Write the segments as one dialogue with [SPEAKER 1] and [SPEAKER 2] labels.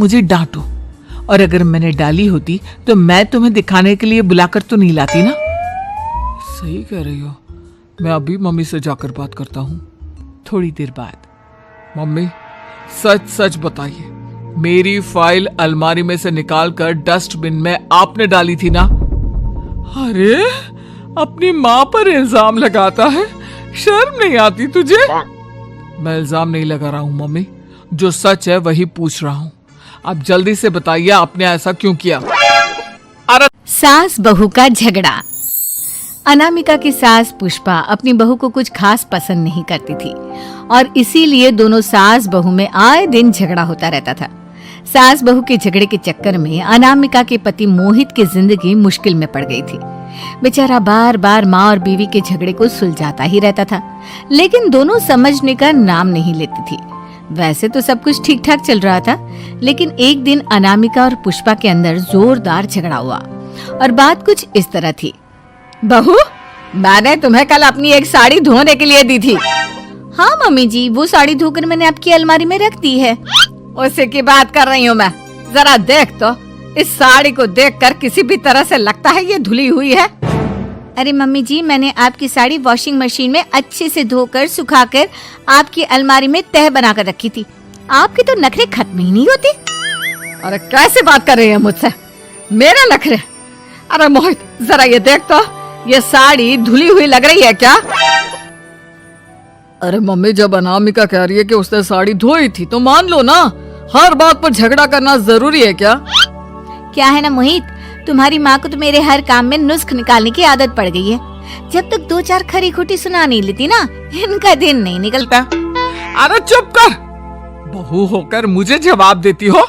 [SPEAKER 1] मुझे डांटो, और अगर मैंने डाली होती तो मैं तुम्हें दिखाने के लिए बुलाकर तो नहीं लाती ना। सही कह रही हो, मैं अभी मम्मी से जाकर बात करता हूँ। थोड़ी देर बाद, मम्मी सच सच बताइए, मेरी फाइल अलमारी में से निकालकर डस्टबिन में आपने डाली थी ना? अरे अपनी माँ पर इल्जाम लगाता है, शर्म नहीं आती तुझे? मैं इल्जाम नहीं लगा रहा हूँ मम्मी, जो सच है वही पूछ रहा हूँ। अब जल्दी से बताइए आपने ऐसा क्यों किया?
[SPEAKER 2] सास बहू का झगड़ा। अनामिका की सास पुष्पा अपनी बहू को कुछ खास पसंद नहीं करती थी और इसीलिए दोनों सास बहू में आए दिन झगड़ा होता रहता था। सास बहू के झगड़े के चक्कर में अनामिका के पति मोहित की जिंदगी मुश्किल में पड़ गई थी। बेचारा बार बार माँ और बीवी के झगड़े को सुलझाता ही रहता था, लेकिन दोनों समझने का नाम नहीं लेती थी। वैसे तो सब कुछ ठीक ठाक चल रहा था, लेकिन एक दिन अनामिका और पुष्पा के अंदर जोरदार झगड़ा हुआ और बात कुछ इस तरह थी। बहू, मैंने तुम्हें कल अपनी एक साड़ी धोने के लिए दी थी। हाँ मम्मी जी, वो साड़ी धोकर मैंने आपकी अलमारी में रख दी है। उसी की बात कर रही हूँ मैं। जरा देख तो, इस साड़ी को देखकर किसी भी तरह से लगता है ये धुली हुई है। अरे मम्मी जी, मैंने आपकी साड़ी वॉशिंग मशीन में अच्छे से धोकर सुखाकर आपकी अलमारी में तह बनाकर रखी थी। आपके तो नखरे खत्म ही नहीं होते। अरे कैसे बात कर रही है मुझसे? मेरे नखरे? अरे मोहित, जरा ये देख तो, ये साड़ी धुली हुई लग रही है क्या?
[SPEAKER 3] अरे मम्मी, जब अनामिका कह रही है कि उसने साड़ी धोई थी तो मान लो ना। हर बात पर झगड़ा करना जरूरी है क्या?
[SPEAKER 2] क्या है ना मोहित, तुम्हारी माँ को तो मेरे हर काम में नुस्ख निकालने की आदत पड़ गई है। जब तक दो चार खरी खोटी सुना नहीं लेती ना, इनका दिन नहीं निकलता।
[SPEAKER 1] अरे चुप कर, बहू होकर मुझे जवाब देती हो।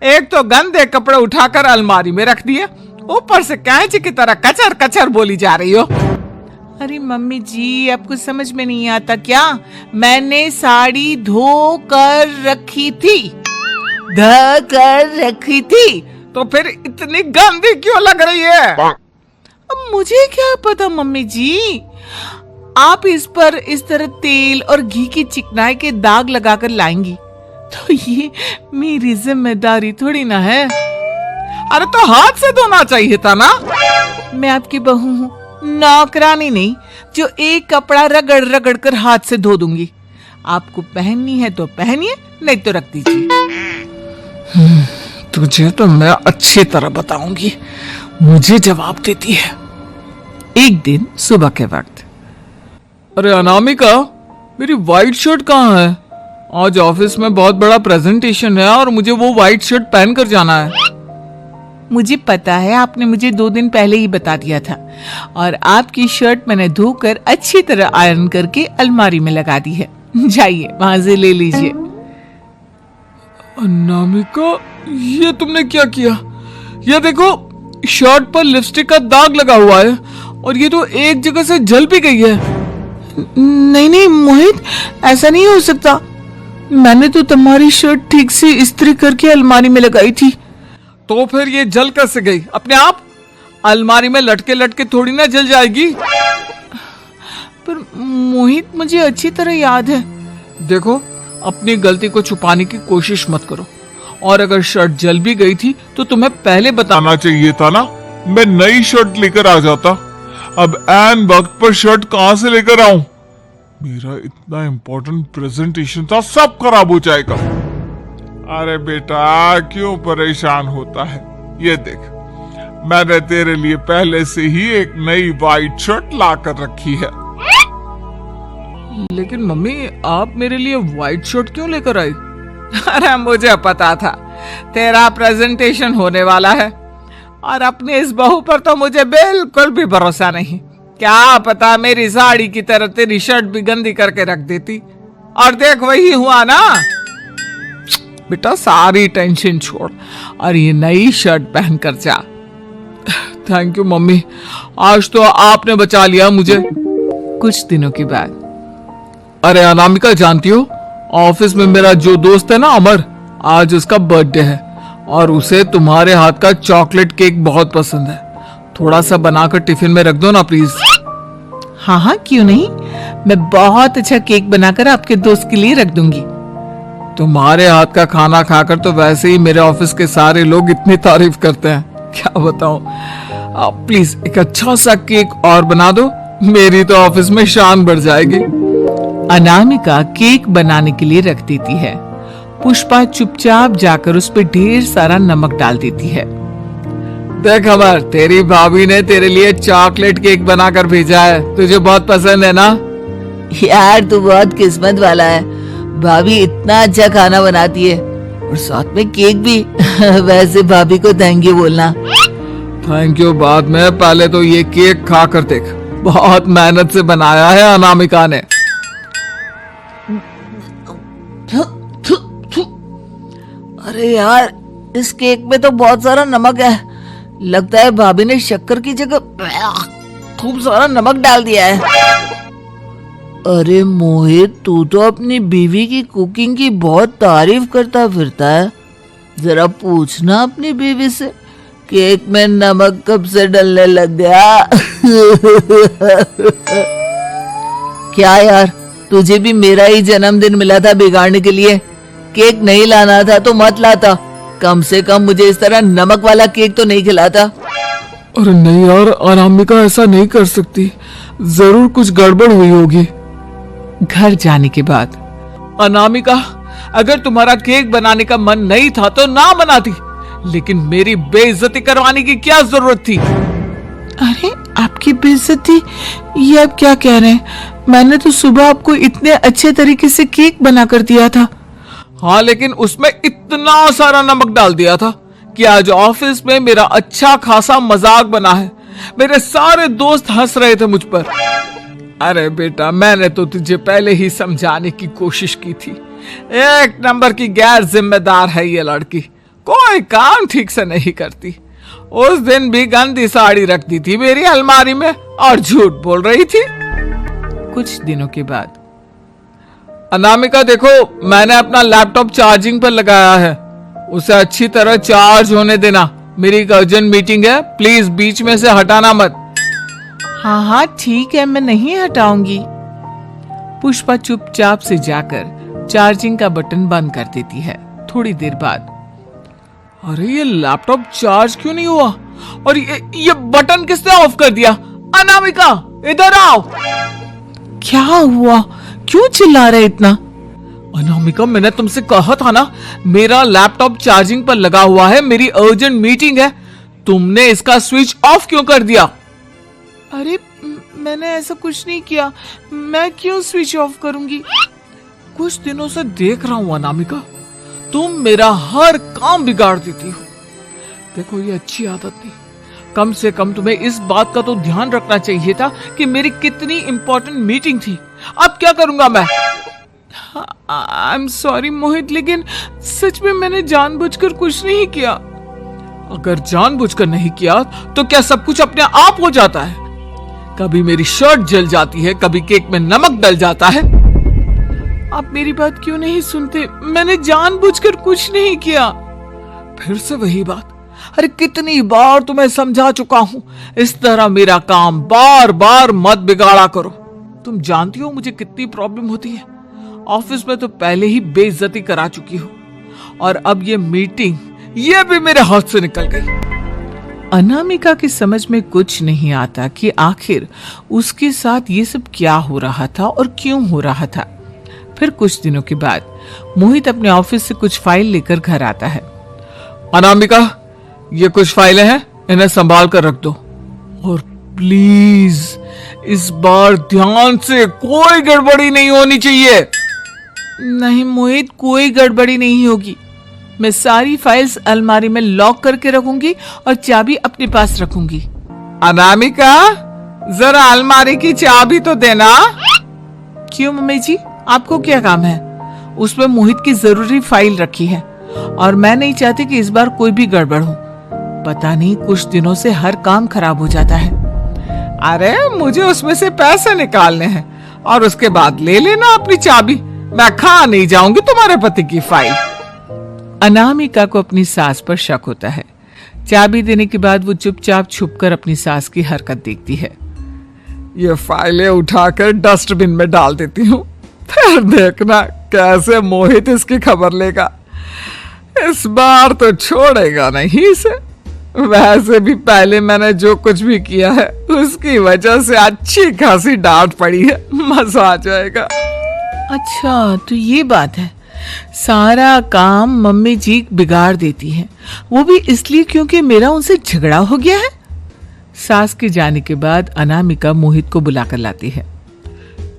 [SPEAKER 1] एक तो गंदे कपड़े उठाकर अलमारी में रख दिए, ऊपर से कैंची की तरह कचर कचर बोली जा रही हो। अरे मम्मी जी, आपको समझ में नहीं आता क्या? मैंने साड़ी धो कर रखी थी, तो फिर इतनी गंदी क्यों लग रही है? अब मुझे क्या पता मम्मी जी, आप इस पर इस तरह तेल और घी की चिकनाई के दाग लगाकर लाएंगी तो ये मेरी जिम्मेदारी थोड़ी ना है। अरे तो हाथ से धोना चाहिए था ना। मैं आपकी बहू हूँ, नौकरानी नहीं जो एक कपड़ा रगड़ रगड़ कर हाथ से धो दूंगी। आपको पहननी है तो पहनिए, नहीं तो रख दीजिए। तुझे तो मैं अच्छी तरह बताऊंगी, मुझे जवाब देती है। एक दिन सुबह के वक्त,
[SPEAKER 3] अरे अनामिका, मेरी व्हाइट शर्ट कहाँ है? आज ऑफिस में बहुत बड़ा प्रेजेंटेशन है और मुझे वो व्हाइट शर्ट पहन कर जाना है।
[SPEAKER 1] मुझे पता है, आपने मुझे 2 दिन पहले ही बता दिया था और आपकी शर्ट मैंने धोकर अच्छी तरह आयरन करके अलमारी में लगा दी है। जाइए वहां से ले लीजिए।
[SPEAKER 3] अनामिका, ये तुमने क्या किया? ये देखो, शर्ट पर लिपस्टिक का दाग लगा हुआ है और ये तो एक जगह से जल भी गई है।
[SPEAKER 1] नहीं नहीं मोहित, ऐसा नहीं हो सकता। मैंने तो तुम्हारी शर्ट ठीक से इस्त्री करके अलमारी में लगाई थी।
[SPEAKER 3] तो फिर ये जल कैसे गई अपने आप? अलमारी में लटके लटके थोड़ी ना जल जाएगी।
[SPEAKER 1] पर मोहित, मुझे अच्छी तरह याद है।
[SPEAKER 3] देखो, अपनी गलती को छुपाने की कोशिश मत करो, और अगर शर्ट जल भी गई थी तो तुम्हें पहले बताना चाहिए था ना। मैं नई शर्ट लेकर आ जाता। अब ऐन वक्त पर शर्ट कहां से लेकर आऊं? मेरा इतना इम्पोर्टेंट प्रेजेंटेशन था, सब खराब हो जाएगा। अरे बेटा, क्यों परेशान होता है? ये देख, मैंने तेरे लिए पहले से ही एक नई व्हाइट शर्ट ला कर रखी है। लेकिन मम्मी, आप मेरे लिए व्हाइट शर्ट क्यों लेकर आई?
[SPEAKER 1] अरे मुझे पता था तेरा प्रेजेंटेशन होने वाला है, और अपनी इस बहू पर तो मुझे बिल्कुल भी भरोसा नहीं। क्या पता मेरी साड़ी की तरह तेरी शर्ट भी गंदी करके रख देती, और देख वही हुआ ना। बेटा, सारी टेंशन छोड़ और ये नई शर्ट पहन कर जा।
[SPEAKER 3] थैंक यू मम्मी, आज तो आपने बचा लिया मुझे।
[SPEAKER 1] कुछ दिनों के बाद,
[SPEAKER 3] अरे अनामिका, जानती हो, ऑफिस में मेरा जो दोस्त है ना अमर, आज उसका बर्थडे है और उसे तुम्हारे हाथ का चॉकलेट केक बहुत पसंद है। थोड़ा सा बनाकर टिफिन में रख दो ना प्लीज।
[SPEAKER 1] हाँ हाँ, क्यों नहीं, मैं बहुत अच्छा केक बनाकर आपके दोस्त के लिए रख दूंगी।
[SPEAKER 3] तुम्हारे हाथ का खाना खाकर तो वैसे ही मेरे ऑफिस के सारे लोग इतनी तारीफ करते हैं, क्या बताऊं। आप प्लीज एक अच्छा सा केक और बना दो, मेरी तो ऑफिस में शान बढ़ जाएगी।
[SPEAKER 1] अनामिका केक बनाने के लिए रख देती है। पुष्पा चुपचाप जाकर उस पर ढेर सारा नमक डाल देती है।
[SPEAKER 3] देख अमर, तेरी भाभी ने तेरे लिए चॉकलेट केक बनाकर भेजा है, तुझे बहुत पसंद है ना?
[SPEAKER 4] यार तू बहुत किस्मत वाला है, भाभी इतना अच्छा खाना बनाती है और साथ में केक भी। वैसे भाभी को थैंक यू बोलना।
[SPEAKER 3] थैंक यू बाद में, पहले तो ये केक खा कर देख, बहुत मेहनत से बनाया है अनामिका ने।
[SPEAKER 4] अरे यार, इस केक में तो बहुत सारा नमक है, लगता है भाभी ने शक्कर की जगह खूब सारा नमक डाल दिया है। अरे मोहित, तू तो अपनी बीवी की कुकिंग की बहुत तारीफ करता फिरता है, जरा पूछना अपनी बीवी से केक में नमक कब से डलने लग गया। क्या यार, तुझे भी मेरा ही जन्मदिन मिला था बिगाड़ने के लिए, केक नहीं लाना था तो मत लाता, कम से कम मुझे इस तरह नमक वाला केक तो नहीं खिलाता।
[SPEAKER 3] अरे नहीं यार, अनामिका ऐसा नहीं कर सकती, जरूर कुछ गड़बड़ हुई होगी।
[SPEAKER 1] घर जाने के बाद,
[SPEAKER 3] अनामिका, अगर तुम्हारा केक बनाने का मन नहीं था तो ना बनाती, लेकिन मेरी बेइज्जती करवाने की क्या जरूरत थी?
[SPEAKER 1] अरे आपकी बेइज्जती, ये आप क्या कह रहे हैं? मैंने तो सुबह आपको इतने अच्छे तरीके से केक बना कर दिया था।
[SPEAKER 3] हाँ, लेकिन उसमें इतना सारा नमक डाल दिया था कि आज ऑफिस में मेरा अच्छा खासा मजाक बना है। मेरे सारे दोस्त हंस रहे थे मुझ पर। अरे बेटा, मैंने तो तुझे पहले ही समझाने की कोशिश की थी, एक नंबर की गैर जिम्मेदार है ये लड़की, कोई काम ठीक से नहीं करती। उस दिन भी गंदी साड़ी रख दी थी मेरी अलमारी में और झूठ बोल रही थी।
[SPEAKER 1] कुछ दिनों के बाद,
[SPEAKER 3] अनामिका देखो, मैंने अपना लैपटॉप चार्जिंग पर लगाया है, उसे अच्छी तरह चार्ज होने देना, मेरी एक अर्जेंट मीटिंग है, प्लीज बीच में से हटाना मत।
[SPEAKER 1] हाँ हाँ ठीक है, मैं नहीं हटाऊंगी। पुष्पा चुपचाप से जाकर चार्जिंग का बटन बंद कर देती है। थोड़ी देर बाद,
[SPEAKER 3] अरे ये लैपटॉप चार्ज क्यों नहीं हुआ? और ये बटन किसने ऑफ कर दिया? अनामिका इधर आओ।
[SPEAKER 1] क्या हुआ? क्यों चिल्ला रहे इतना?
[SPEAKER 3] अनामिका, मैंने तुमसे कहा था ना, मेरा लैपटॉप चार्जिंग पर लगा हुआ है, मेरी अर्जेंट मीटिंग है, तुमने इसका स्विच ऑफ क्यों कर दिया?
[SPEAKER 1] अरे मैंने ऐसा कुछ नहीं किया, मैं क्यों स्विच ऑफ करूंगी?
[SPEAKER 3] कुछ दिनों से देख रहा हूं अनामिका, तुम मेरा हर काम बिगाड़ देती हो। देखो, ये अच्छी आदत नहीं, कम से कम तुम्हें इस बात का तो ध्यान रखना चाहिए था कि मेरी कितनी इंपॉर्टेंट मीटिंग थी। अब क्या करूंगा मैं?
[SPEAKER 1] आई एम सॉरी मोहित, लेकिन सच में मैंने जानबूझकर कुछ नहीं किया।
[SPEAKER 3] अगर जानबूझकर नहीं किया तो क्या सब कुछ अपने आप हो जाता है? कभी मेरी शर्ट जल जाती है, कभी केक में नमक डल जाता है।
[SPEAKER 1] आप मेरी बात क्यों नहीं सुनते? मैंने जानबूझकर कुछ नहीं किया।
[SPEAKER 3] फिर से वही बात, अरे कितनी बार तुम्हें समझा चुका हूं, इस तरह मेरा काम बार बार मत बिगाड़ा करो। तुम जानती हो मुझे कितनी प्रॉब्लम होती है, ऑफिस में तो पहले ही बेइज्जती करा चुकी हो, और अब ये मीटिंग, ये भी मेरे हाथ से निकल गई।
[SPEAKER 1] अनामिका की समझ में कुछ नहीं आता कि आखिर उसके साथ ये सब क्या हो रहा था और क्यों हो रहा था। फिर कुछ दिनों के बाद मोहित अपने ऑफिस से कुछ फाइल लेकर घर आता है।
[SPEAKER 3] अनामिका, ये कुछ फाइलें हैं, इन्हें संभाल कर रख दो, और प्लीज इस बार ध्यान से, कोई गड़बड़ी नहीं होनी चाहिए।
[SPEAKER 1] नहीं मोहित, कोई गड़बड़ी नहीं होगी, मैं सारी फाइल्स अलमारी में लॉक करके रखूंगी और चाबी अपने पास रखूंगी।
[SPEAKER 3] अनामिका, जरा अलमारी की चाबी तो देना।
[SPEAKER 1] क्यों मम्मी जी, आपको क्या काम है? उसमें मोहित की जरूरी फाइल रखी है और मैं नहीं चाहती कि इस बार कोई भी गड़बड़ हो। पता नहीं कुछ दिनों से हर काम खराब हो जाता है।
[SPEAKER 3] अरे मुझे उसमें से पैसे निकालने हैं और उसके बाद ले लेना अपनी चाबी, मैं खा नहीं जाऊंगी तुम्हारे पति की फाइल।
[SPEAKER 1] अनामिका को अपनी सास पर शक होता है। चाबी देने के बाद वो चुपचाप छुपकर अपनी सास की हरकत देखती है।
[SPEAKER 3] ये फाइलें उठाकर डस्टबिन में डाल देती हूँ,
[SPEAKER 1] फिर देखना कैसे मोहित इसकी खबर लेगा। इस बार तो छोड़ेगा नहीं इसे। वैसे भी पहले मैंने जो कुछ भी किया है उसकी वजह से अच्छी खासी डांट पड़ी है, मजा आ जाएगा। अच्छा तो ये बात है, सारा काम मम्मी जी बिगाड़ देती है, वो भी इसलिए क्योंकि मेरा उनसे झगड़ा हो गया है। सास के जाने के बाद अनामिका मोहित को बुलाकर लाती है।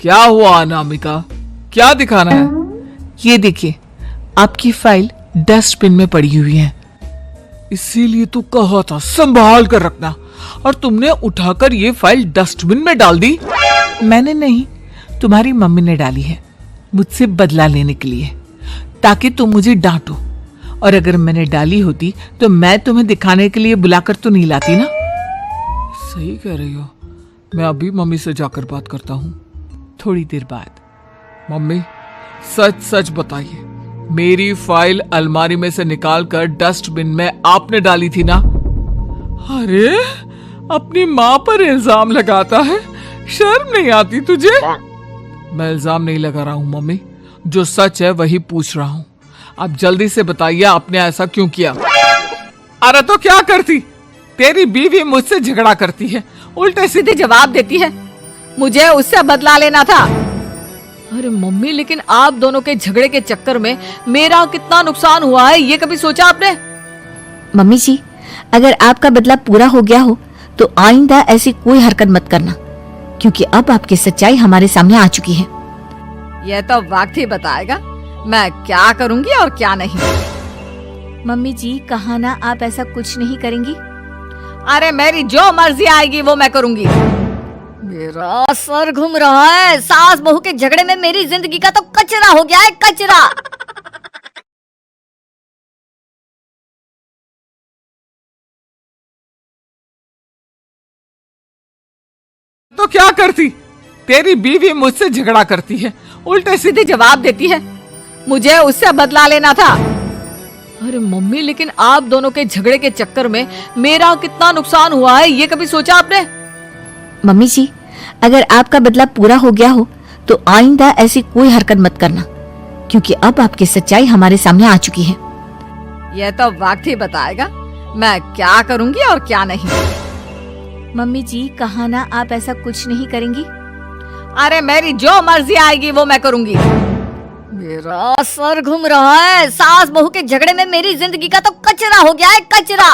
[SPEAKER 1] क्या हुआ अनामिका, क्या दिखाना है? ये देखिए, आपकी फाइल डस्टबिन में पड़ी हुई है। इसीलिए तो कहा था संभाल कर रखना, और तुमने उठाकर ये फाइल डस्टबिन में डाल दी। मैंने नहीं, तुम्हारी मम्मी ने डाली है, मुझसे बदला लेने के लिए, ताकि तुम मुझे डांटो। और अगर मैंने डाली होती तो मैं तुम्हें दिखाने के लिए बुलाकर तो नहीं लाती ना। सही कह रही हो, मैं अभी मम्मी से जाकर बात करता हूँ। थोड़ी देर बाद, मम्मी सच सच बताइए, मेरी फाइल अलमारी में से निकालकर डस्टबिन में आपने डाली थी ना? अरे अपनी माँ पर इल्जाम लगाता है, शर्म नहीं आती तुझे? मैं इल्जाम नहीं लगा रहा हूँ मम्मी, जो सच है वही पूछ रहा हूँ। आप जल्दी से बताइए आपने ऐसा क्यों किया? अरे तो क्या करती, तेरी बीवी मुझसे झगड़ा करती है, उल्टे सीधे जवाब देती है। मुझे उससे बदला लेना था। अरे मम्मी, लेकिन आप दोनों के झगड़े के चक्कर में मेरा कितना नुकसान हुआ है, ये कभी सोचा आपने?
[SPEAKER 2] मम्मी जी, अगर आपका बदला पूरा हो गया हो तो आइंदा ऐसी कोई हरकत मत करना, क्योंकि अब आपकी सच्चाई हमारे सामने आ चुकी है।
[SPEAKER 5] यह तो वक्त ही बताएगा मैं क्या करूंगी और क्या नहीं।
[SPEAKER 2] मम्मी जी, कहा ना आप ऐसा कुछ नहीं करेंगी।
[SPEAKER 5] अरे मेरी जो मर्जी आएगी वो मैं करूंगी। मेरा सर घूम रहा है, सास बहू के झगड़े में मेरी जिंदगी का तो कचरा हो गया है, कचरा।
[SPEAKER 1] तो क्या करती, तेरी बीवी मुझसे झगड़ा करती है, उल्टे सीधे जवाब देती है।
[SPEAKER 5] मुझे उससे बदला लेना था।
[SPEAKER 1] अरे मम्मी, लेकिन आप दोनों के झगड़े के चक्कर में मेरा कितना नुकसान हुआ है, ये कभी सोचा आपने?
[SPEAKER 2] मम्मी जी, अगर आपका बदला पूरा हो गया हो तो आइंदा ऐसी कोई हरकत मत करना, क्योंकि अब आपकी सच्चाई हमारे सामने आ चुकी है।
[SPEAKER 5] यह तो वक्त ही बताएगा मैं क्या करूंगी और क्या नहीं।
[SPEAKER 2] मम्मी जी, कहा ना आप ऐसा कुछ नहीं करेंगी।
[SPEAKER 5] अरे मेरी जो मर्जी आएगी वो मैं करूंगी। मेरा सर घूम रहा है, सास बहू के झगड़े में मेरी जिंदगी का तो कचरा हो गया है, कचरा।